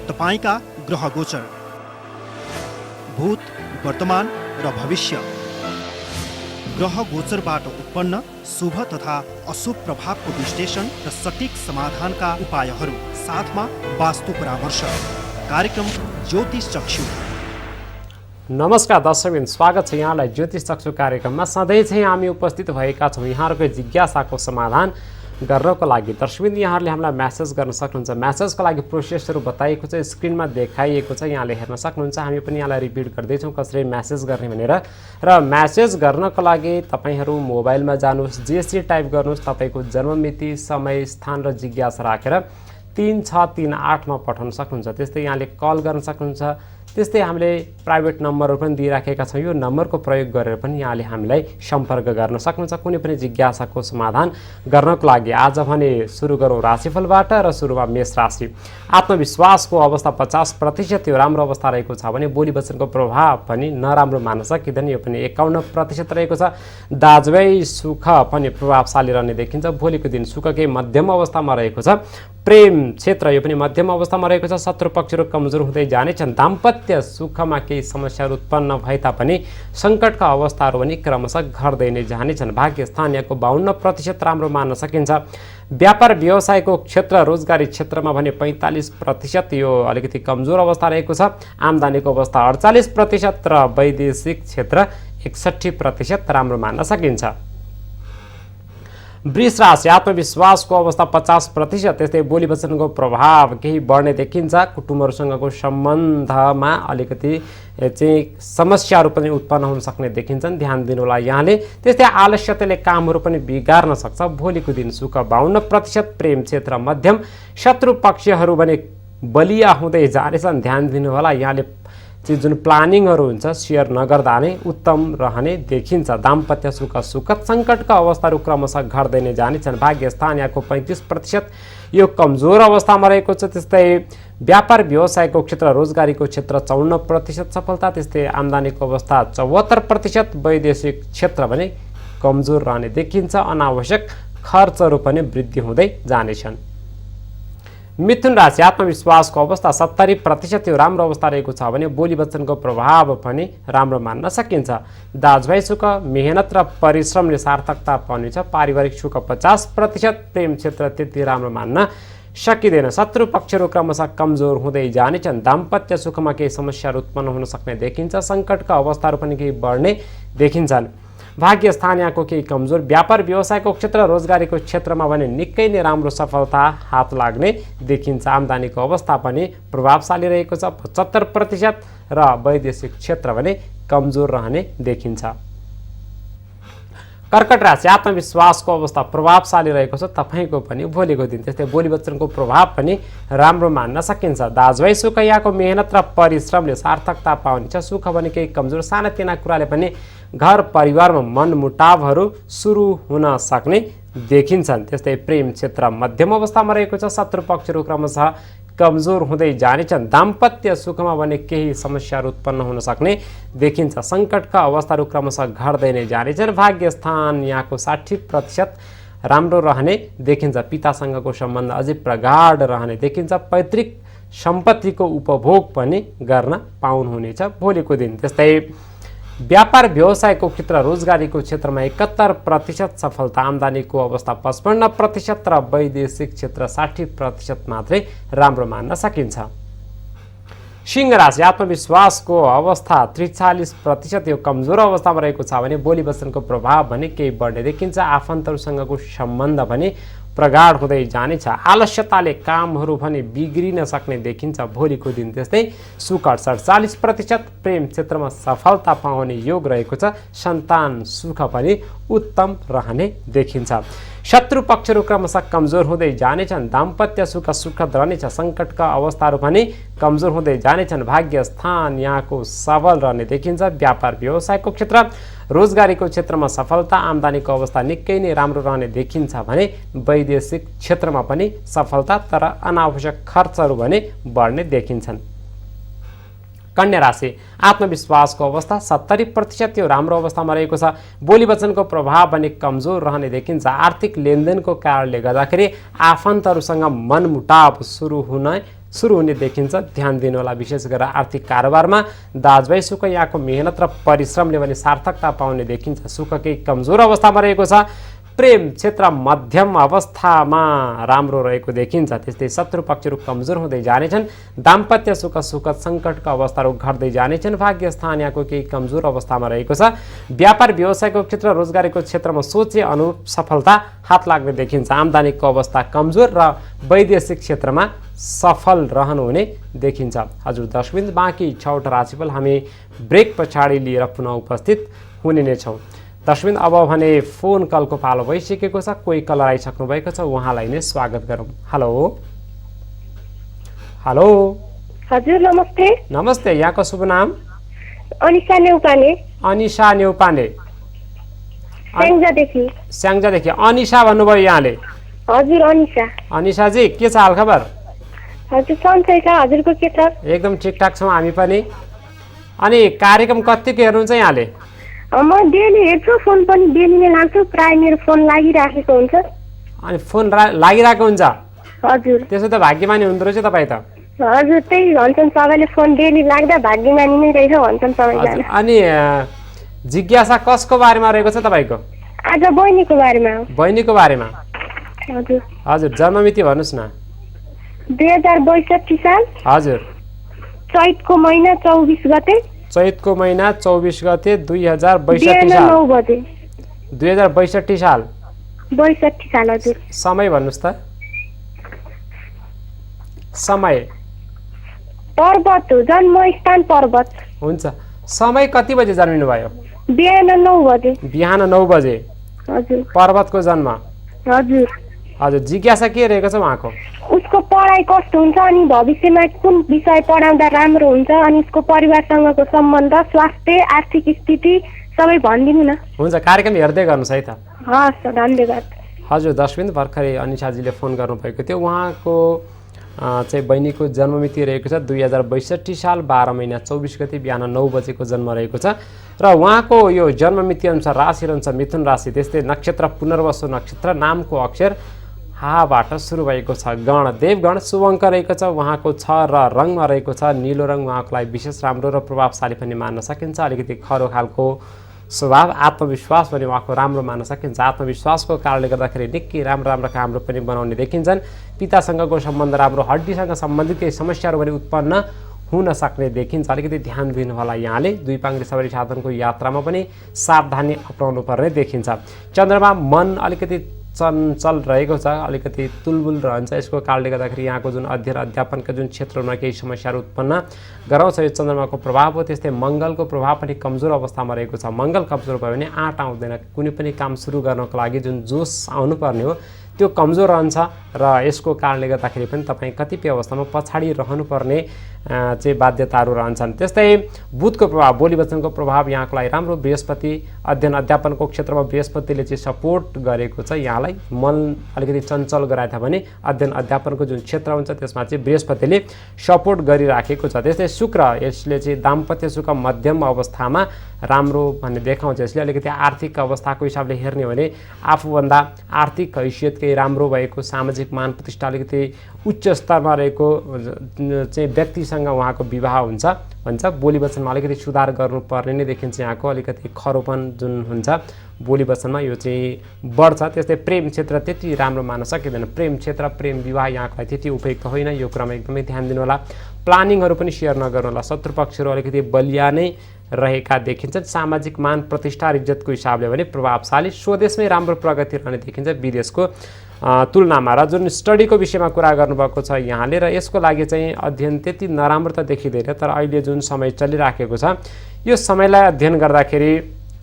तपाईका ग्रह गोचर भूत, वर्तमान र भविष्य। ग्रह गोचरबाट उत्पन्न शुभ तथा अशुभ प्रभावको विश्लेषण र सटीक समाधानका उपायहरू साथमा वास्तु परामर्श। कार्यक्रम ज्योतिष चक्षु। नमस्कार दर्शकबिन, स्वागत छ यहाँलाई ज्योतिष चक्षु कार्यक्रममा। सधैँ चाहिँ हामी उपस्थित भएका छौँ यहाँहरूको जिज्ञासाको समाधान गर्नको लागि। दर्शकबिन, यहाँहरूले हामीलाई म्यासेज गर्न सक्नुहुन्छ। म्यासेजको लागि प्रोसेसहरू बताइएको छ, स्क्रिनमा देखाइएको छ, यहाँले हेर्न सक्नुहुन्छ। हामी पनि यहाँलाई रिपिट गर्दैछौँ कसरी म्यासेज गर्ने भनेर। र म्यासेज गर्नको लागि तपाईँहरू मोबाइलमा जानुहोस्, जेसी टाइप गर्नुहोस्, तपाईँको जन्ममिति, समय, स्थान र जिज्ञासा राखेर 3638मा पठाउन सक्नुहुन्छ। त्यस्तै यहाँले कल गर्न सक्नुहुन्छ। त्यस्तै हामीले प्राइभेट नम्बरहरू पनि दिइराखेका छौँ। यो नम्बरको प्रयोग गरेर पनि यहाँले हामीलाई सम्पर्क गर्न सक्नुहुन्छ कुनै पनि जिज्ञासाको समाधान गर्नको लागि। आज भने सुरु गरौँ राशिफलबाट र सुरुमा मेष राशि। आत्मविश्वासको अवस्था 50% यो राम्रो अवस्था रहेको छ भने बोली वचनको प्रभाव पनि नराम्रो मान्न सकिँदैन। यो पनि 51% रहेको छ। दाजुभाइ सुख पनि प्रभावशाली रहने देखिन्छ। भोलिको दिन सुख केही मध्यम अवस्थामा रहेको छ। प्रेम क्षेत्र यो पनि मध्यम अवस्थामा रहेको छ। शत्रु पक्षहरू कमजोर हुँदै जानेछन्। दाम्पत्य सुखमा केही समस्याहरू उत्पन्न भए तापनि सङ्कटका अवस्थाहरू पनि क्रमशः घट्दै नै जानेछन्। भाग्य स्थानीयको 52% राम्रो मान्न सकिन्छ। व्यापार व्यवसायको क्षेत्र, रोजगारी क्षेत्रमा भने 45% यो अलिकति कमजोर अवस्था रहेको छ। आम्दानीको अवस्था 48% र वैदेशिक क्षेत्र 61% राम्रो मान्न सकिन्छ। वृष राशि। आत्मविश्वासको अवस्था 50%। त्यस्तै बोली वचनको प्रभाव केही बढ्ने देखिन्छ। कुटुम्बहरूसँगको सम्बन्धमा अलिकति चाहिँ समस्याहरू पनि उत्पन्न हुन सक्ने देखिन्छन्, ध्यान दिनुहोला यहाँले। त्यस्तै आलस्यताले कामहरू पनि बिगार्न सक्छ। भोलिको दिन सुख 52%। प्रेम क्षेत्र मध्यम। शत्रु पक्षहरू भने बलिया हुँदै जानेछन्, ध्यान दिनुहोला यहाँले। जुन प्लानिङहरू हुन्छ सेयर नगर्दा नै उत्तम रहने देखिन्छ। दाम्पत्य सुख सुखद। सङ्कटका अवस्थाहरू क्रमशः घट्दै नै जानेछन्। भाग्य स्थानीयको 35% यो कमजोर अवस्थामा रहेको छ। त्यस्तै व्यापार व्यवसायको क्षेत्र, रोजगारीको क्षेत्र 54% सफलता। त्यस्तै आम्दानीको अवस्था 74%। वैदेशिक क्षेत्र भने कमजोर रहने देखिन्छ। अनावश्यक खर्चहरू पनि वृद्धि हुँदै जानेछन्। मिथुन राशि। आत्मविश्वासको अवस्था 70% यो राम्रो अवस्था रहेको छ भने बोली वचनको प्रभाव पनि राम्रो मान्न सकिन्छ। दाजुभाइ सुख, मेहनत र परिश्रमले सार्थकता पाउनेछ। पारिवारिक सुख 50%। प्रेम क्षेत्र त्यति राम्रो मान्न सकिँदैन। शत्रु पक्षहरू क्रमशः कमजोर हुँदै जानेछन्। दाम्पत्य सुखमा केही समस्याहरू उत्पन्न हुन सक्ने देखिन्छ। सङ्कटका अवस्थाहरू पनि केही बढ्ने देखिन्छन्। भाग्य स्थानीयको केही कमजोर। व्यापार व्यवसायको क्षेत्र, रोजगारीको क्षेत्रमा भने निकै नै राम्रो सफलता हात लाग्ने देखिन्छ। आम्दानीको अवस्था पनि प्रभावशाली रहेको छ 75% र वैदेशिक क्षेत्र भने कमजोर रहने देखिन्छ। कर्कट राशि। आत्मविश्वासको अवस्था प्रभावशाली रहेको छ तपाईँको पनि भोलिको दिन। त्यस्तै बोली वचनको प्रभाव पनि राम्रो मान्न सकिन्छ। दाजुभाइ सुख यहाँको मेहनत र परिश्रमले सार्थकता पाउनेछ। सुख भने केही कमजोर। सानातिना कुराले पनि घर परिवारमा मनमुटावहरू सुरु हुन सक्ने देखिन्छन्। त्यस्तै प्रेम क्षेत्र मध्यम अवस्थामा रहेको छ। शत्रु पक्षहरू क्रमशः कमजोर हुँदै जानेछन्। दाम्पत्य सुखमा भने केही समस्याहरू उत्पन्न हुन सक्ने देखिन्छ। सङ्कटका अवस्थाहरू क्रमशः घट्दै नै जानेछन्। भाग्य स्थान यहाँको 60% राम्रो रहने देखिन्छ। पितासँगको सम्बन्ध अझै प्रगाढ रहने देखिन्छ। पैतृक सम्पत्तिको उपभोग पनि गर्न पाउनुहुनेछ भोलिको दिन। त्यस्तै व्यापार व्यवसायको क्षेत्र, रोजगारीको क्षेत्रमा 71% सफलता। आम्दानीको अवस्था 55% र वैदेशिक क्षेत्र 60% मात्रै राम्रो मान्न सकिन्छ। सिंह राशि। आत्मविश्वासको अवस्था 43% यो कमजोर अवस्थामा रहेको छ भने बोली वचनको प्रभाव भने केही बढ्ने देखिन्छ। आफन्तहरूसँगको सम्बन्ध पनि प्रगाढ हुँदै जानेछ। आलस्यताले कामहरू भने बिग्रिन सक्ने देखिन्छ भोलिको दिन। त्यस्तै सुख 48%। प्रेम क्षेत्रमा सफलता पाउने योग रहेको छ। सन्तान सुख पनि उत्तम रहने देखिन्छ। शत्रु पक्षहरू क्रमशः कमजोर हुँदै जानेछन्। दाम्पत्य सुख सुखद रहनेछ। सङ्कटका अवस्थाहरू पनि कमजोर हुँदै जानेछन्। भाग्य स्थान यहाँको सबल रहने देखिन्छ। व्यापार व्यवसायको क्षेत्र, रोजगारीको क्षेत्रमा सफलता। आम्दानीको अवस्था निकै नै राम्रो रहने देखिन्छ भने वैदेशिक क्षेत्रमा पनि सफलता, तर अनावश्यक खर्चहरू भने बढ्ने देखिन्छन्। कन्या राशि। आत्मविश्वासको अवस्था 70% यो राम्रो अवस्थामा रहेको छ। बोली वचनको प्रभाव भने कमजोर रहने देखिन्छ। आर्थिक लेनदेनको कारणले गर्दाखेरि आफन्तहरूसँग मनमुटाव सुरु हुन सुरु हुने देखिन्छ। ध्यान दिनु होला विशेष गरेर आर्थिक कारोबारमा दाजुभाइ सुख यहाँको मेहनत र परिश्रमले भने सार्थकता पाउने देखिन्छ। सुख केही कमजोर अवस्थामा रहेको छ। प्रेम क्षेत्र मध्यम अवस्थामा राम्रो रहेको देखिन्छ। त्यस्तै शत्रु पक्षहरू कमजोर हुँदै जानेछन्। दाम्पत्य सुख सुखद सङ्कटका अवस्थाहरू घट्दै जानेछन्। भाग्य स्थान यहाँको केही कमजोर अवस्थामा रहेको छ। व्यापार व्यवसायको क्षेत्र रोजगारीको क्षेत्रमा सोचे अनुरूप सफलता हात लाग्ने देखिन्छ। आम्दानीको अवस्था कमजोर र वैदेशिक क्षेत्रमा सफल रहनुहुने देखिन्छ। हजुर दर्शकवृन्द, बाँकी 6वटा राशिफल हामी ब्रेक पछाडि लिएर पुनः उपस्थित हुने नै छौँ। दर्शकवृन्द, अब भने फोन कलको पालो भइसकेको छ। कोही कलर आइसक्नु भएको छ, उहाँलाई नै स्वागत गरौँ। Hello hello. हजुर नमस्ते। नमस्ते, यहाँको शुभ नाम? अनिशा नेउपाने। अनिशा नेउपाने, स्याङ्जादेखि। स्याङ्जादेखि। अनिशा भन्नुभयो यहाँले? हजुर अनिशा। अनिशाजी, के छ हालखबर? हजुर सन्चै छ, हजुरको के छ? एकदम ठिकठाक छौँ हामी पनि। अनि कार्यक्रम कतिको हेर्नुहुन्छ यहाँले? म डेली हेर्छु, फोन पनि डेली नै लाग्छु, प्राय मेरो फोन लागिराखेको हुन्छ। अनि फोन लागिरहेको हुन्छ? हजुर। त्यसो त भाग्यमानी हुँदो रहेछ तपाईँ त। हजुर, त्यही भन्छन् सबैले, फोन डेली लाग्दा भाग्यमानी नै रहेछ भन्छन् सबैजना। अनि जिज्ञासा कसको बारेमा रहेको छ तपाईँको? आज बहिनीको बारेमा हो। बहिनीको बारेमा? हजुर। हजुर, जन्ममिति भन्नुहोस् न। 2062 साल। हजुर। चैतको महिना 24 गते। चैतको महिना 24 गते 2062 बिहान साल। 9 बजे। 2062 साल। 62 साल। हजुर। समय भन्नुहोस् त। समय? पर्वत हो, जन्मस्थान पर्वत। हुन्छ। समय कति बजे जन्मिनु भयो? बिहान 9 बजे। बिहान 9 बजे। हजुर। पर्वतको जन्म? हजुर। हजुर, जिज्ञासा के रहेको छ उहाँको? उसको पढाइ कस्तो हुन्छ अनि भविष्यमा कुन विषय पढाउँदा राम्रो हुन्छ अनि उसको परिवारसँगको सम्बन्ध, स्वास्थ्य, आर्थिक स्थिति सबै भनिदिनु न। हुन्छ, कार्यक्रम हेर्दै गर्नुहोस् है त। हस्, धन्यवाद। हजुर दर्शकवृन्द, भर्खरै अनिशाजीले फोन गर्नुभएको थियो। उहाँको चाहिँ बहिनीको जन्ममिति रहेको छ 2062 साल 12 महिना 24 गते बिहान 9 बजेको जन्म रहेको छ। र उहाँको यो जन्ममिति अनुसार राशि रहन्छ मिथुन राशि। त्यस्तै नक्षत्र पुनर्वसु नक्षत्र, नामको अक्षर हाबाट सुरु भएको छ। गण देवगण, शुभ अङ्क रहेको छ उहाँको 6 र रङमा रहेको छ नीलो रङ। उहाँको लागि विशेष राम्रो र प्रभावशाली पनि मान्न सकिन्छ। अलिकति खरो खालको स्वभाव, आत्मविश्वास पनि उहाँको राम्रो मान्न सकिन्छ। आत्मविश्वासको कारणले गर्दाखेरि निकै राम्रो कामहरू पनि बनाउने देखिन्छन्। पितासँगको सम्बन्ध राम्रो, हड्डीसँग सम्बन्धित केही समस्याहरू पनि उत्पन्न हुन सक्ने देखिन्छ। अलिकति ध्यान दिनु होला यहाँले। दुई पाङ्ग्रे सवारी साधनको यात्रामा पनि सावधानी अपनाउनु पर्ने देखिन्छ। चन्द्रमा मन अलिकति चञ्चल रहेको छ, अलिकति तुलबुल रहन्छ। यसको कारणले गर्दाखेरि यहाँको जुन अध्ययन अध्यापनका जुन क्षेत्रहरूमा केही समस्याहरू उत्पन्न गराउँछ यो चन्द्रमाको प्रभाव हो। त्यस्तै मङ्गलको प्रभाव पनि कमजोर अवस्थामा रहेको छ। मङ्गल कमजोर भयो भने आँट आउँदैन। कुनै पनि काम सुरु गर्नको लागि जुन जोस आउनुपर्ने हो त्यो कमजोर रहन्छ र यसको कारणले गर्दाखेरि पनि तपाईँ कतिपय अवस्थामा पछाडि रहनुपर्ने चाहिँ बाध्यताहरू रहन्छन्। त्यस्तै बुधको प्रभाव, बोली वचनको प्रभाव यहाँको लागि राम्रो। बृहस्पति अध्ययन अध्यापनको क्षेत्रमा बृहस्पतिले चाहिँ सपोर्ट गरेको छ यहाँलाई। मन अलिकति चञ्चल गराए भने अध्ययन अध्यापनको जुन क्षेत्र हुन्छ त्यसमा चाहिँ बृहस्पतिले सपोर्ट गरिराखेको छ। त्यस्तै शुक्र, यसले चाहिँ दाम्पत्य सुख मध्यम अवस्थामा राम्रो भन्ने देखाउँछ। यसले अलिकति आर्थिक अवस्थाको हिसाबले हेर्ने हो भने आफूभन्दा आर्थिक हैसियत केही राम्रो भएको, सामाजिक मान प्रतिष्ठा अलिकति उच्च स्तरमा रहेको चाहिँ व्यक्तिसँग उहाँको विवाह हुन्छ भन्छ। बोली वचनमा अलिकति सुधार गर्नुपर्ने नै देखिन्छ। यहाँको अलिकति खरोपन जुन हुन्छ बोली वचनमा यो चाहिँ बढ्छ। त्यस्तै प्रेम क्षेत्र त्यति राम्रो मान्न सकिँदैन। प्रेम क्षेत्र, प्रेम विवाह यहाँको लागि त्यति उपयुक्त होइन। यो कुरामा एकदमै ध्यान दिनु होला। प्लानिङहरू पनि सेयर नगर्नु होला। शत्रु पक्षहरू अलिकति बलिया नै रहेका देखिन्छन्। सामाजिक मान प्रतिष्ठा इज्जतको हिसाबले भने प्रभावशाली, स्वदेशमै राम्रो प्रगति रहने देखिन्छ विदेशको तुलनामा। र जुन स्टडीको विषयमा कुरा गर्नुभएको छ यहाँले, र यसको लागि चाहिँ अध्ययन त्यति नराम्रो त देखिँदैन। तर अहिले जुन समय चलिराखेको छ यो समयलाई अध्ययन गर्दाखेरि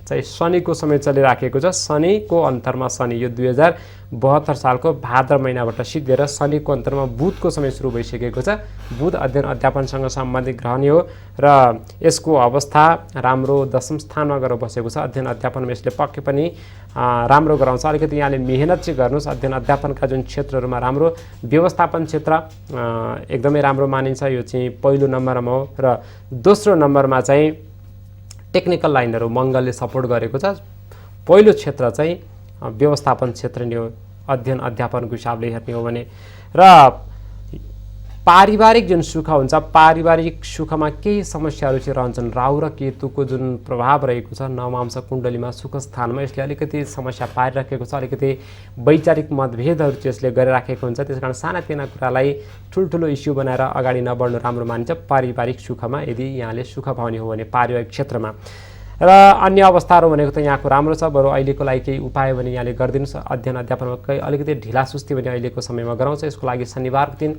चाहिँ शनिको समय चलिराखेको छ। शनिको अन्तरमा शनि यो 2072 सालको भाद्र महिनाबाट सिद्धिएर शनिको अन्तरमा बुधको समय सुरु भइसकेको छ। बुध अध्ययन अध्यापनसँग सम्बन्धित ग्रह नै हो र यसको अवस्था राम्रो, दशम स्थानमा गएर बसेको छ। अध्ययन अध्यापनमा यसले पक्कै पनि राम्रो गराउँछ। अलिकति यहाँले मेहनत चाहिँ गर्नुहोस्। अध्ययन अध्यापनका जुन क्षेत्रहरूमा राम्रो, व्यवस्थापन क्षेत्र एकदमै राम्रो मानिन्छ। यो चाहिँ पहिलो नम्बरमा हो। र दोस्रो नम्बरमा चाहिँ टेक्निकल लाइनहरू मङ्गलले सपोर्ट गरेको छ। पहिलो क्षेत्र चाहिँ व्यवस्थापन क्षेत्र नै हो अध्ययन अध्यापनको हिसाबले हेर्ने हो भने। र पारिवारिक जुन सुख हुन्छ पारिवारिक सुखमा केही समस्याहरू चाहिँ रहन्छन्। राहु र केतुको जुन प्रभाव रहेको छ नवमांश कुण्डलीमा सुख स्थानमा यसले अलिकति समस्या पारिराखेको छ। अलिकति वैचारिक मतभेदहरू चाहिँ यसले गरिराखेको हुन्छ। त्यसकारण सानातिना कुरालाई ठुल्ठुलो इस्यु बनाएर अगाडि नबढ्नु राम्रो मानिन्छ पारिवारिक सुखमा। यदि यहाँले सुख पाउने हो भने पारिवारिक क्षेत्रमा र अन्य अवस्थाहरू भनेको त यहाँको राम्रो छ। बरु अहिलेको लागि केही उपाय भने यहाँले गरिदिनुहोस्। अध्ययन अध्यापनमा अलिकति ढिला सुस्ती भने अहिलेको समयमा गराउँछ। यसको लागि शनिबारको दिन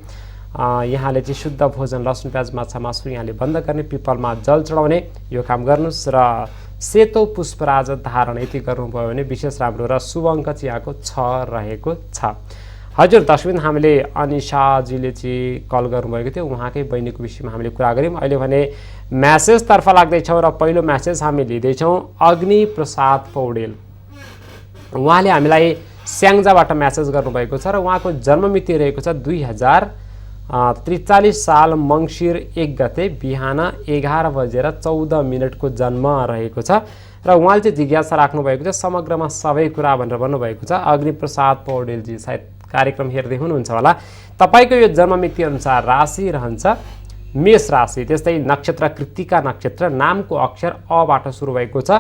यहाँले चाहिँ शुद्ध भोजन लसुन प्याज माछा मासु यहाँले बन्द गर्ने, पिपलमा जल चढाउने यो काम गर्नुहोस् र सेतो पुष्पराज धारण यति गर्नुभयो भने विशेष राम्रो र शुभ अङ्क चाहिँ यहाँको 6 रहेको छ। हजुर दर्शकबिन हामीले अनिशाजीले चाहिँ कल गर्नुभएको थियो। उहाँकै बहिनीको विषयमा हामीले कुरा गऱ्यौँ। अहिले भने म्यासेजतर्फ लाग्दैछौँ र पहिलो म्यासेज हामी लिँदैछौँ अग्नि प्रसाद पौडेल। उहाँले हामीलाई स्याङ्जाबाट म्यासेज गर्नुभएको छ र उहाँको जन्ममिति रहेको छ 2043 साल मङ्सिर 1 गते बिहान 11:14 को जन्म रहेको छ र उहाँले चाहिँ जिज्ञासा राख्नुभएको छ समग्रमा सबै कुरा भनेर भन्नुभएको छ। अग्निप्रसाद पौडेलजी सायद कार्यक्रम हेर्दै हुनुहुन्छ होला। तपाईँको यो जन्ममिति अनुसार राशि रहन्छ मेष राशि, त्यस्तै नक्षत्र कृत्तिका नक्षत्र, नामको अक्षर अबाट सुरु भएको छ,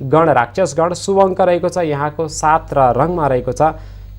गण राक्षस गण, शुभ अङ्क रहेको छ यहाँको 7 र रङमा रहेको छ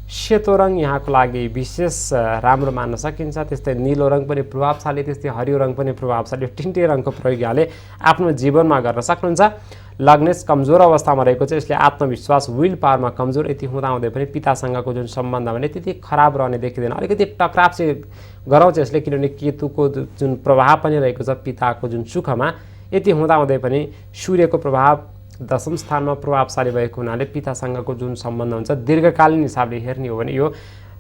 सेतो रङ यहाँको लागि विशेष राम्रो मान्न सकिन्छ। त्यस्तै नीलो रङ पनि प्रभावशाली, त्यस्तै हरियो रङ पनि प्रभावशाली। तिनटै रङको प्रयोग यहाँले आफ्नो जीवनमा गर्न सक्नुहुन्छ। लग्नेश कमजोर अवस्थामा रहेको छ, यसले आत्मविश्वास विल पावरमा कमजोर। यति हुँदाहुँदै पनि पितासँगको जुन सम्बन्ध भने त्यति खराब रहने देखिँदैन। अलिकति टक्राव चाहिँ गराउँछ यसले, किनभने केतुको जुन प्रभाव पनि रहेको छ पिताको जुन सुखमा। यति हुँदाहुँदै पनि सूर्यको प्रभाव दशम स्थानमा प्रभावशाली भएको हुनाले पितासँगको जुन सम्बन्ध हुन्छ दीर्घकालीन हिसाबले हेर्ने हो भने यो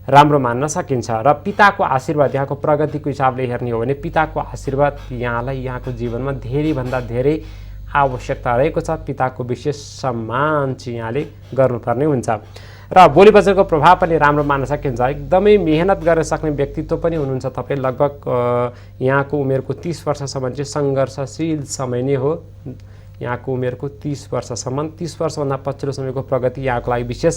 राम्रो मान्न सकिन्छ। र पिताको आशीर्वाद यहाँको प्रगतिको हिसाबले हेर्ने हो भने पिताको आशीर्वाद यहाँलाई यहाँको जीवनमा धेरैभन्दा धेरै आवश्यकता रहेको छ। पिताको विशेष सम्मान चाहिँ यहाँले गर्नुपर्ने हुन्छ र बोली वचनको प्रभाव पनि राम्रो मान्न सकिन्छ। एकदमै मेहनत गर्न सक्ने व्यक्तित्व पनि हुनुहुन्छ तपाईँ। लगभग यहाँको उमेरको 30 वर्षसम्म चाहिँ सङ्घर्षशील समय नै हो। यहाँको उमेरको 30 वर्षसम्म, 30 वर्षभन्दा पछिल्लो समयको प्रगति यहाँको लागि विशेष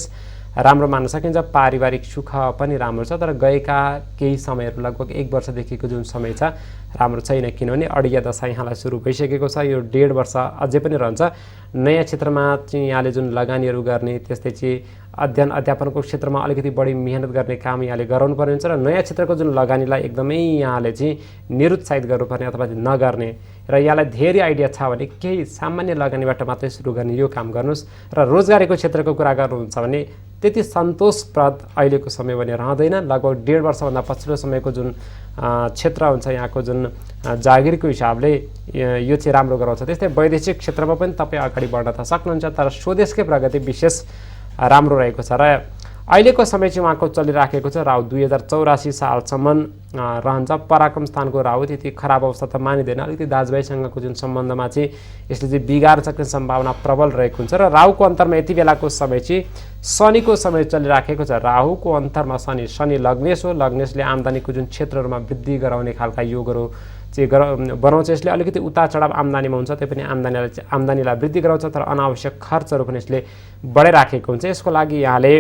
राम्रो मान्न सकिन्छ। पारिवारिक सुख पनि राम्रो छ, तर गएका केही समयहरू लगभग 1 वर्षदेखिको जुन समय छ राम्रो छैन, किनभने अडिया दशा यहाँलाई सुरु भइसकेको छ। यो 1.5 वर्ष अझै पनि रहन्छ। नयाँ क्षेत्रमा चाहिँ यहाँले जुन लगानीहरू गर्ने, त्यस्तै चाहिँ अध्ययन अध्यापनको क्षेत्रमा अलिकति बढी मेहनत गर्ने काम यहाँले गराउनु पर्ने हुन्छ र नयाँ क्षेत्रको जुन लगानीलाई एकदमै यहाँले चाहिँ निरुत्साहित गर्नुपर्ने अथवा नगर्ने र यहाँलाई धेरै आइडिया छ भने केही सामान्य लगानीबाट मात्रै सुरु गर्ने यो काम गर्नुहोस्। र रोजगारीको क्षेत्रको कुरा गर्नुहुन्छ भने त्यति सन्तोषप्रद अहिलेको समय भने रहँदैन। लगभग 1.5 वर्षभन्दा पछिल्लो समयको जुन क्षेत्र हुन्छ यहाँको जुन जागिरको हिसाबले यो चाहिँ राम्रो गराउँछ। त्यस्तै वैदेशिक क्षेत्रमा पनि तपाईँ अगाडि बढ्न त सक्नुहुन्छ, तर स्वदेशकै प्रगति विशेष राम्रो रहेको छ। र अहिलेको समय चाहिँ उहाँको चलिराखेको छ राहु 2084 सालसम्म रहन्छ। पराक्रम स्थानको राहु त्यति खराब अवस्था त मानिँदैन। अलिकति दाजुभाइसँगको जुन सम्बन्धमा चाहिँ यसले चाहिँ बिगार्न सक्ने सम्भावना प्रबल रहेको हुन्छ। र राहुको अन्तरमा यति बेलाको समय चाहिँ शनिको समय चलिराखेको छ। राहुको अन्तरमा शनि लग्नेश हो। लग्नेशले आम्दानीको जुन क्षेत्रहरूमा वृद्धि गराउने खालका योगहरू चाहिँ बनाउँछ। यसले अलिकति उतार चढाव आम्दानीमा हुन्छ, त्यही पनि आम्दानीलाई वृद्धि गराउँछ, तर अनावश्यक खर्चहरू पनि यसले बढाइराखेको हुन्छ। यसको लागि यहाँले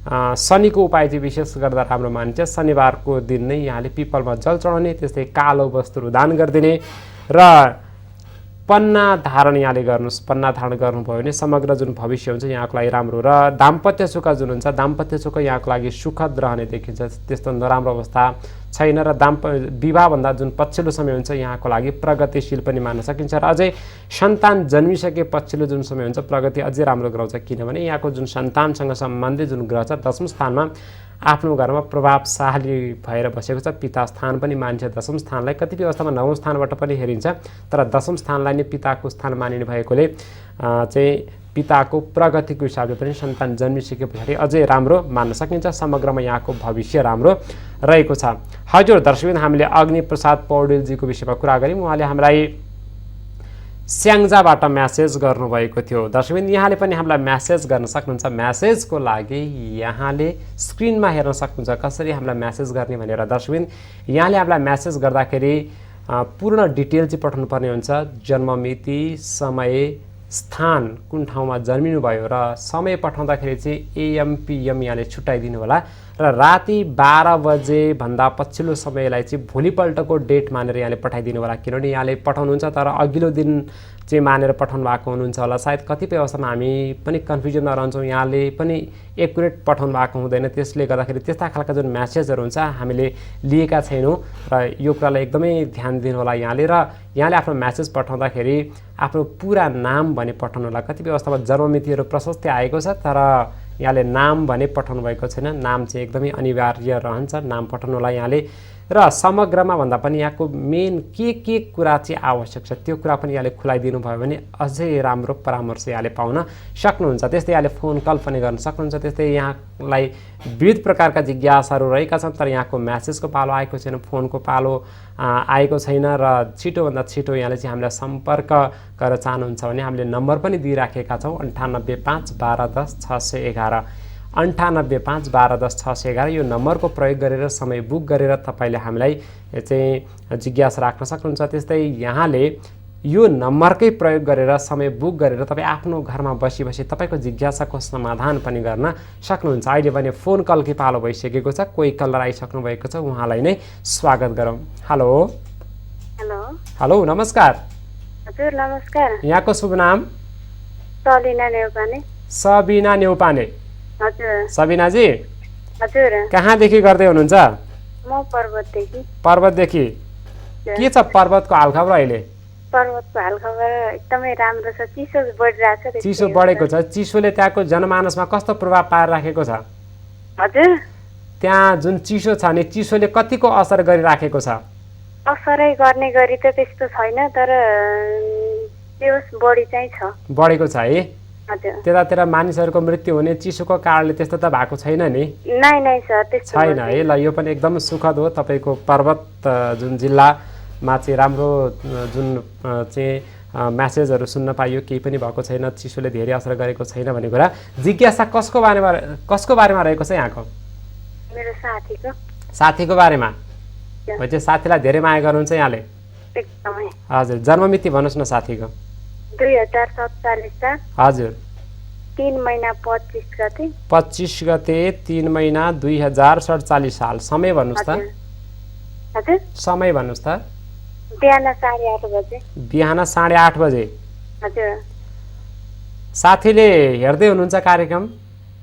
शनिको उपाय चाहिँ विशेष गर्दा राम्रो मानिन्छ। शनिबारको दिन नै यहाँले पिपलमा जल चढाउने, त्यस्तै कालो वस्तुहरू दान गरिदिने र पन्ना धारण यहाँले गर्नुहोस्। पन्ना धारण गर्नुभयो भने समग्र जुन भविष्य हुन्छ यहाँको लागि राम्रो। र दाम्पत्य सुख जुन हुन्छ दाम्पत्य सुख यहाँको लागि सुखद रहने देखिन्छ। त्यस्तो नराम्रो अवस्था छैन र विवाहभन्दा जुन पछिल्लो समय हुन्छ यहाँको लागि प्रगतिशील पनि मान्न सकिन्छ। र अझै सन्तान जन्मिसके पछिल्लो जुन समय हुन्छ प्रगति अझै राम्रो गराउँछ, किनभने यहाँको जुन सन्तानसँग सम्बन्धित जुन ग्रह छ 10औं स्थानमा आफ्नो घरमा प्रभावशाली भएर बसेको छ। पिता स्थान पनि मानिन्छ 10औं स्थानलाई, कतिपय अवस्थामा 9औं स्थानबाट पनि हेरिन्छ, तर 10औं स्थानलाई नै पिताको स्थान मानिने भएकोले चाहिँ पिताको प्रगतिको हिसाबले पनि सन्तान जन्मिसके पछाडि अझै राम्रो मान्न सकिन्छ। समग्रमा यहाँको भविष्य राम्रो रहेको छ। हजुर दर्शकबिन हामीले अग्निप्रसाद पौडेलजीको विषयमा कुरा गऱ्यौँ। उहाँले हामीलाई स्याङ्जाबाट म्यासेज गर्नुभएको थियो। दर्शकबिन यहाँले पनि हामीलाई म्यासेज गर्न सक्नुहुन्छ। म्यासेजको लागि यहाँले स्क्रिनमा हेर्न सक्नुहुन्छ कसरी हामीलाई म्यासेज गर्ने भनेर। दर्शकबिन यहाँले हामीलाई म्यासेज गर्दाखेरि पूर्ण डिटेल चाहिँ पठाउनु पर्ने हुन्छ। जन्ममिति, समय, स्थान, कुन ठाउँमा जन्मिनु भयो र समय पठाउँदाखेरि चाहिँ AM PM यहाँले छुट्याइदिनु होला। र राति 12 बजेभन्दा पछिल्लो समयलाई चाहिँ भोलिपल्टको डेट मानेर यहाँले पठाइदिनु होला, किनभने यहाँले पठाउनुहुन्छ तर अघिल्लो दिन चाहिँ मानेर पठाउनु भएको हुनुहुन्छ होला। सायद कतिपय अवस्थामा हामी पनि कन्फ्युजनमा रहन्छौँ, यहाँले पनि एकुरेट पठाउनु भएको हुँदैन, त्यसले गर्दाखेरि त्यस्ता खालका जुन म्यासेजहरू हुन्छ हामीले लिएका छैनौँ र यो कुरालाई एकदमै ध्यान दिनु होला यहाँले। र यहाँले आफ्नो म्यासेज पठाउँदाखेरि आफ्नो पुरा नाम भने पठाउनु होला। कतिपय अवस्थामा जन्ममितिहरू प्रशस्तै आएको छ तर यहाँले नाम भने पठाउनु भएको छैन, नाम चाहिँ एकदमै अनिवार्य रहन्छ, नाम पठाउनु होला यहाँले। र समग्रमा भन्दा पनि यहाँको मेन के कुरा चाहिँ आवश्यक छ त्यो कुरा पनि यहाँले खुलाइदिनु भयो भने अझै राम्रो परामर्श यहाँले पाउन सक्नुहुन्छ। त्यस्तै यहाँले फोन कल पनि गर्न सक्नुहुन्छ। त्यस्तै यहाँलाई विविध प्रकारका जिज्ञासाहरू रहेका छन् तर यहाँको म्यासेजको पालो आएको छैन, फोनको पालो आएको छैन र छिटोभन्दा छिटो यहाँले चाहिँ हामीलाई सम्पर्क गर्न चाहनुहुन्छ भने हामीले नम्बर पनि दिइराखेका छौँ 98 5 12 10 611 98 5 12 10 611। यो नम्बरको प्रयोग गरेर समय बुक गरेर तपाईँले हामीलाई चाहिँ जिज्ञासा राख्न सक्नुहुन्छ। त्यस्तै यहाँले यो नम्बरकै प्रयोग गरेर समय बुक गरेर तपाईँ आफ्नो घरमा बसी बसी तपाईँको जिज्ञासाको समाधान पनि गर्न सक्नुहुन्छ। अहिले भने फोन कलकै पालो भइसकेको छ, कोही कलर आइसक्नु भएको छ, उहाँलाई नै स्वागत गरौँ। हेलो हेलो हेलो नमस्कार। हजुर नमस्कार। यहाँको शुभ नाम? सबिना नेउपाने। सबिना नेउपाने। हजुर। सबिनाजी हजुर। कहाँदेखि गर्दै हुनुहुन्छ? म पर्वतदेखि। पर्वतदेखि। के छ पर्वतको हालखबर अहिले? पर्वतको हालखबर एकदमै राम्रो छ, चिसो बढिरहेको छ। चिसो बढेको छ, चिसोले त्यहाँको जनमानसमा कस्तो प्रभाव पारिराखेको छ? हजुर। त्यहाँ जुन चिसो छ नि चिसोले कतिको असर गरिराखेको छ? असरै गर्ने गरी त त्यस्तो छैन तर त्यो बढी चाहिँ छ। बढेको छ है? हजुर। त्यतातिर मानिसहरूको मृत्यु हुने चिसोको कारणले त्यस्तो त भएको छैन नि? नै सर त्यस्तो छैन है। ल यो पनि एकदम सुखद हो, तपाईँको पर्वत जुन जिल्लामा चाहिँ राम्रो जुन चाहिँ म्यासेजहरू सुन्न पाइयो, केही पनि भएको छैन, चिसोले धेरै असर गरेको छैन भन्ने कुरा। जिज्ञासा कसको बारेमा रहेको छ यहाँको? मेरो साथीको। साथीको बारेमा? चाहिँ साथीलाई धेरै माया गर्नुहुन्छ यहाँले? एकदमै। हजुर। जन्ममिति भन्नुहोस् न साथीको? 2047 साल। हजुर। 3 महिना 25 गते। 25 गते 3 महिना 2047 साल। समय भन्नुहोस् त? हजुर। समय भन्नुहोस् त? बिहान 8:30 बजे। बिहान 8:30 बजे। हजुर। साथीले हेर्दै हुनुहुन्छ कार्यक्रम?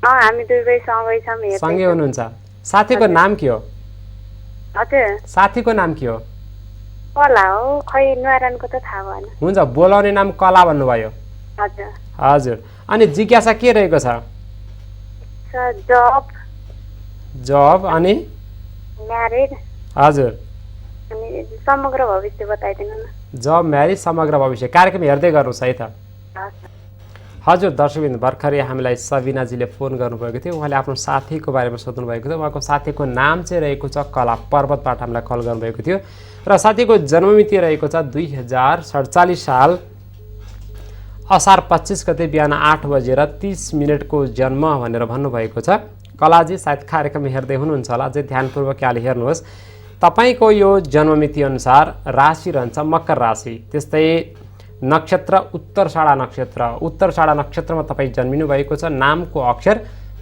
हामी दुवै सँगै छौँ, हेर्दै। सँगै हुनुहुन्छ। साथीको नाम के हो? हजुर। साथीको नाम के हो? कला हो, खै न्वारानको त थाहा भएन। हुन्छ, बोलाउने नाम कला भन्नुभयो? हजुर। हजुर। अनि जिज्ञासा के रहेको छ? जब अनि म्यारिड। हजुर। अनि समग्र भविष्य बताइदिनु न। जब म्यारिज समग्र भविष्य। कार्यक्रम हेर्दै गर्नुहोस् है त। हजुर दर्शकबिन्दु, भर्खरै हामीलाई सबिनाजीले फोन गर्नुभएको थियो, उहाँले आफ्नो साथीको बारेमा सोध्नु भएको थियो। उहाँको साथीको नाम चाहिँ रहेको छ कला, पर्वतबाट हामीलाई कल गर्नुभएको थियो र साथीको जन्ममिति रहेको छ 2047 साल असार 25 गते बिहान 8 बजेर 30 मिनटको जन्म भनेर भन्नुभएको छ। कलाजी सायद कार्यक्रम हेर्दै हुनुहुन्छ होला, अझै ध्यानपूर्वक यहाँले हेर्नुहोस्। तपाईँको यो जन्ममिति अनुसार राशि रहन्छ मकर राशि। त्यस्तै नक्षत्र उत्तरषाढा नक्षत्र। उत्तरषाढा नक्षत्रमा तपाईँ जन्मिनु भएको छ। नामको अक्षर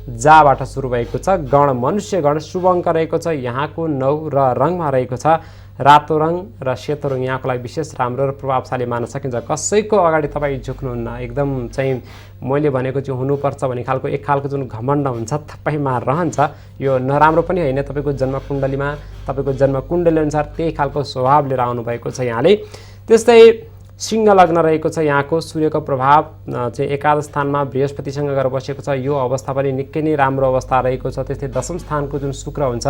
जाबाट सुरु भएको छ। गण मनुष्य गण। शुभ अङ्क रहेको छ यहाँको 9 र रङमा रहेको छ रातो रङ र सेतो रङ। यहाँको लागि विशेष राम्रो र प्रभावशाली मान्न सकिन्छ। कसैको अगाडि तपाईँ झुक्नुहुन्न, एकदम चाहिँ मैले भनेको चाहिँ हुनुपर्छ भन्ने खालको एक खालको जुन घमण्ड हुन्छ तपाईँमा रहन्छ। यो नराम्रो पनि होइन, तपाईँको जन्मकुण्डलीमा तपाईँको जन्मकुण्डली अनुसार त्यही खालको स्वभाव लिएर आउनुभएको छ यहाँले। त्यस्तै सिंह लग्न रहेको छ यहाँको। सूर्यको प्रभाव चाहिँ एकादश स्थानमा बृहस्पतिसँग गएर बसेको छ। यो अवस्था पनि निकै नै राम्रो अवस्था रहेको छ। त्यस्तै दशम स्थानको जुन शुक्र हुन्छ,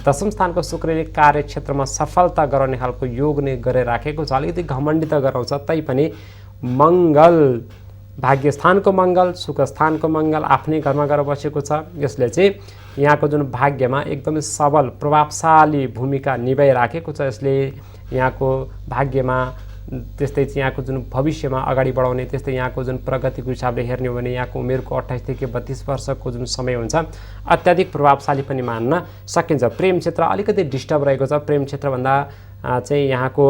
दशम स्थानको शुक्रले कार्यक्षेत्रमा सफलता गराउने खालको योग नै गरेर राखेको छ। अलिकति घमण्डित गराउँछ तैपनि मङ्गल, भाग्यस्थानको मङ्गल, सुखस्थानको मङ्गल आफ्नै घरमा गएर बसेको छ। यसले चाहिँ यहाँको जुन भाग्यमा एकदमै सबल प्रभावशाली भूमिका निभाइराखेको छ। यसले यहाँको भाग्यमा त्यस्तै चाहिँ यहाँको जुन भविष्यमा अगाडि बढाउने, त्यस्तै यहाँको जुन प्रगतिको हिसाबले हेर्ने हो भने यहाँको उमेरको 28 देखि 32 वर्षको जुन समय हुन्छ अत्याधिक प्रभावशाली पनि मान्न सकिन्छ। प्रेम क्षेत्र अलिकति डिस्टर्ब रहेको छ। प्रेम क्षेत्रभन्दा चाहिँ यहाँको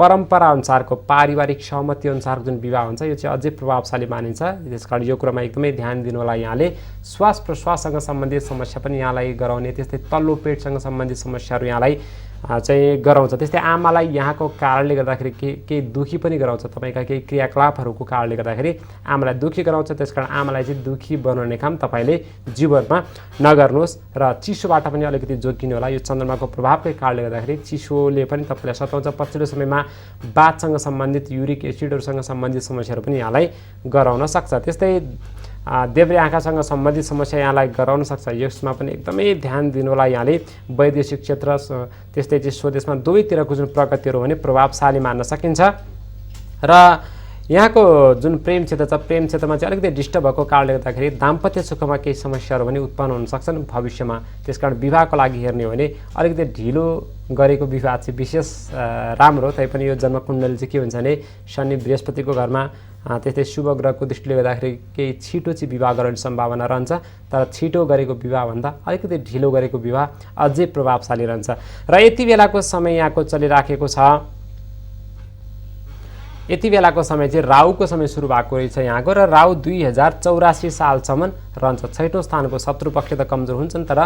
परम्परा अनुसारको पारिवारिक सहमति अनुसारको जुन विवाह हुन्छ यो चाहिँ अझै प्रभावशाली मानिन्छ। त्यसकारण यो कुरामा एकदमै ध्यान दिनु होला यहाँले। श्वास प्रश्वाससँग सम्बन्धित समस्या पनि यहाँलाई गराउने, त्यस्तै तल्लो पेटसँग सम्बन्धित समस्याहरू यहाँलाई चाहिँ गराउँछ। त्यस्तै आमालाई यहाँको कारणले गर्दाखेरि केही दुखी पनि गराउँछ। तपाईँका केही क्रियाकलापहरूको कारणले गर्दाखेरि आमालाई दुखी गराउँछ। त्यसकारण आमालाई चाहिँ दुखी बनाउने काम तपाईँले जीवनमा नगर्नुहोस् र चिसोबाट पनि अलिकति जोगिनु होला। यो चन्द्रमाको प्रभावकै कारणले गर्दाखेरि चिसोले पनि तपाईँलाई सताउँछ। पछिल्लो समयमा बाथसँग सम्बन्धित युरिक एसिडहरूसँग सम्बन्धित समस्याहरू पनि यहाँलाई गराउन सक्छ। त्यस्तै देब्रे आँखासँग सम्बन्धित समस्या यहाँलाई गराउन सक्छ। यसमा पनि एकदमै ध्यान दिनु होला यहाँले। वैदेशिक क्षेत्र त्यस्तै चाहिँ स्वदेशमा दुवैतिरको जुन प्रगतिहरू भने प्रभावशाली मान्न सकिन्छ। र यहाँको जुन प्रेम क्षेत्र छ, प्रेम क्षेत्रमा चाहिँ अलिकति डिस्टर्ब भएको कारणले गर्दाखेरि दाम्पत्य सुखमा केही समस्याहरू पनि उत्पन्न हुन सक्छन् भविष्यमा। त्यसकारण विवाहको लागि हेर्ने हो भने अलिकति ढिलो गरेको विवाह चाहिँ विशेष राम्रो। तैपनि यो जन्मकुण्डली चाहिँ के हुन्छ भने शनि बृहस्पतिको घरमा त्यस्तै शुभ ग्रहको दृष्टिले गर्दाखेरि केही छिटो चाहिँ विवाह गर्ने सम्भावना रहन्छ। तर छिटो गरेको विवाहभन्दा अलिकति ढिलो गरेको विवाह अझै प्रभावशाली रहन्छ। र यति बेलाको समय यहाँको चलिराखेको छ, यति बेलाको समय चाहिँ राहुको समय सुरु भएको रहेछ यहाँको। र राहु 2084 सालसम्म रहन्छ। 6औं स्थानको शत्रु पक्ष त कमजोर हुन्छन्, तर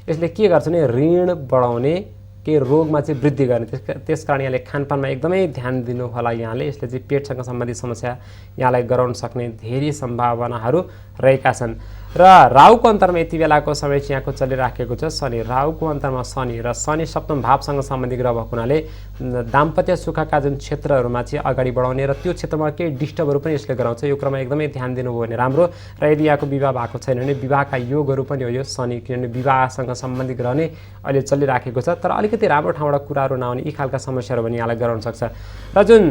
यसले के गर्छ भने ऋण बढाउने, के रोगमा चाहिँ वृद्धि गर्ने। त्यसकारण यहाँले खानपानमा एकदमै ध्यान दिनु होला यहाँले। यसले चाहिँ पेटसँग सम्बन्धित समस्या यहाँलाई गराउन सक्ने धेरै सम्भावनाहरू रहेका छन्। र राहुको अन्तरमा यति बेलाको समय चाहिँ यहाँको चलिराखेको छ शनि। राहुको अन्तरमा शनि र शनि सप्तम भावसँग सम्बन्धित ग्रह भएको हुनाले दाम्पत्य सुखका जुन क्षेत्रहरूमा चाहिँ अगाडि बढाउने र त्यो क्षेत्रमा केही डिस्टर्बहरू पनि यसले गराउँछ। यो क्रममा एकदमै ध्यान दिनुभयो भने राम्रो। र यदि यहाँको विवाह भएको छैन भने विवाहका योगहरू पनि हो यो शनि, किनभने विवाहसँग सम्बन्धित ग्रह नै अहिले चलिराखेको छ। तर अलिकति राम्रो ठाउँबाट कुराहरू नआउने यी खालका समस्याहरू पनि यहाँलाई गराउन सक्छ। र जुन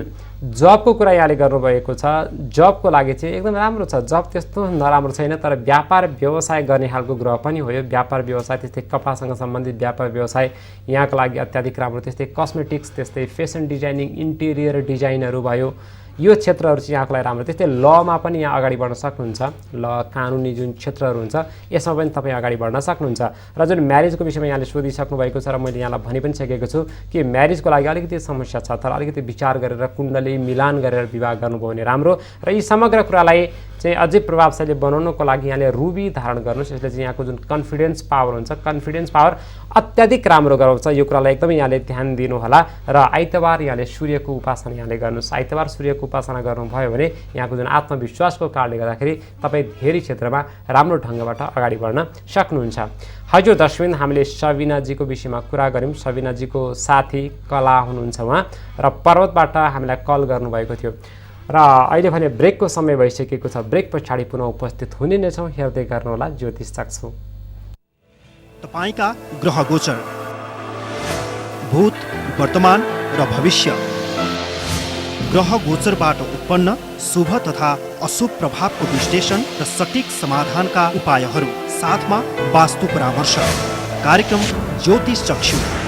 जबको कुरा यहाँले गर्नुभएको छ, जबको लागि चाहिँ एकदम राम्रो छ। जब त्यस्तो नराम्रो छैन, तर व्यापार व्यवसाय गर्ने खालको ग्रह पनि हो यो। व्यापार व्यवसाय त्यस्तै कपडासँग सम्बन्धित व्यापार व्यवसाय यहाँको लागि अत्याधिक राम्रो। त्यस्तै कस्मेटिक्स, त्यस्तै फेसन डिजाइनिङ, इन्टेरियर डिजाइनहरू भयो, यो क्षेत्रहरू चाहिँ यहाँको लागि राम्रो। त्यस्तै लमा पनि यहाँ अगाडि बढ्न सक्नुहुन्छ। ल कानुनी जुन क्षेत्रहरू हुन्छ यसमा पनि तपाईँ अगाडि बढ्न सक्नुहुन्छ। र जुन म्यारेजको विषयमा यहाँले सोधिसक्नु भएको छ र मैले यहाँलाई भनि पनि सकेको छु कि म्यारेजको लागि अलिकति समस्या छ, तर अलिकति विचार गरेर कुण्डली मिलान गरेर विवाह गर्नुभयो भने राम्रो। र यी समग्र कुरालाई चाहिँ अझै प्रभावशाली बनाउनको लागि यहाँले रुबी धारण गर्नुहोस्। यसले चाहिँ यहाँको जुन कन्फिडेन्स पावर हुन्छ, कन्फिडेन्स पावर अत्याधिक राम्रो गराउँछ। यो कुरालाई एकदमै यहाँले ध्यान दिनु होला। र आइतबार यहाँले सूर्यको उपासना यहाँले गर्नुहोस्। आइतबार सूर्यको उपासना गर्नुभयो भने यहाँको जुन आत्मविश्वासको कारणले गर्दाखेरि तपाईँ धेरै क्षेत्रमा राम्रो ढङ्गबाट अगाडि बढ्न सक्नुहुन्छ। हजुर दर्शकवृन्द, हामीले सबिनाजीको विषयमा कुरा गऱ्यौँ। सबिनाजीको साथी कला हुनुहुन्छ उहाँ, र पर्वतबाट हामीलाई कल गर्नुभएको थियो। र अहिले भने ब्रेकको समय भइसकेको छ। ब्रेक पछाडि पुनः उपस्थित हुने नै छौँ। हेर्दै गर्नुहोला ज्योतिष चक्षु। तपाईँका ग्रह गोचर, भूत, वर्तमान र भविष्य। ग्रह गोचरबाट उत्पन्न शुभ तथा अशुभ प्रभावको विश्लेषण र सटीक समाधानका उपायहरू, साथमा वास्तु परामर्श। कार्यक्रम ज्योतिष चक्षु।